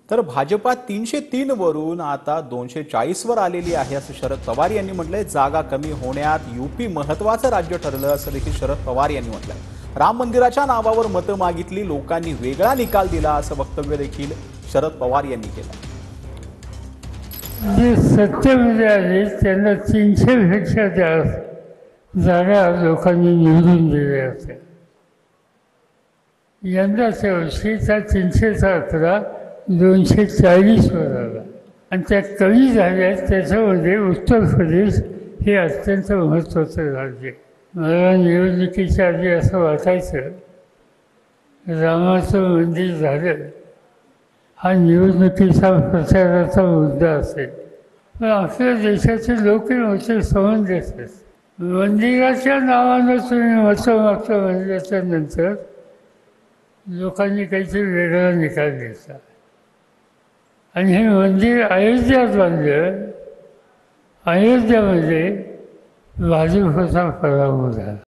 तर भाजपा 303 वरून आता 240 वर आलेली आहे असं शरद पवार यांनी म्हटलंय। जागा कमी होण्यात यूपी महत्त्वाचं राज्य ठरलं असं देखील शरद पवार यांनी म्हटलंय। राम मंदिराच्या नावावर मतं मागितली, लोकांनी वेगळा निकाल दिला असं वक्तव्य देखील शरद पवार यांनी केलं। जे सत्तेमध्ये आले त्यांना 300पेक्षा जास्त जागा लोकांनी निवडून दिल्या होत्या। यंदाच्या वर्षी त्या 300चा आकडा 240 वर आला आणि त्या कमी झाल्या। त्याच्यामध्ये उत्तर प्रदेश हे अत्यंत महत्त्वाचं राज्य आहे। मला निवडणुकीच्या आधी असं वाटायचं रामाचं मंदिर झालं हा निवडणुकीचा प्रचाराचा मुद्दा असेल, पण आपल्या देशाचे लोक नव्हते समंजस आहेत। मंदिराच्या नावानं तुम्ही मतं मागता म्हणल्याच्या नंतर लोकांनी काहीतरी वेगळा निकाल घेतला आणि हे मंदिर अयोध्यात बांधलं। अयोध्यामध्ये भाजपचा पराभव झाला।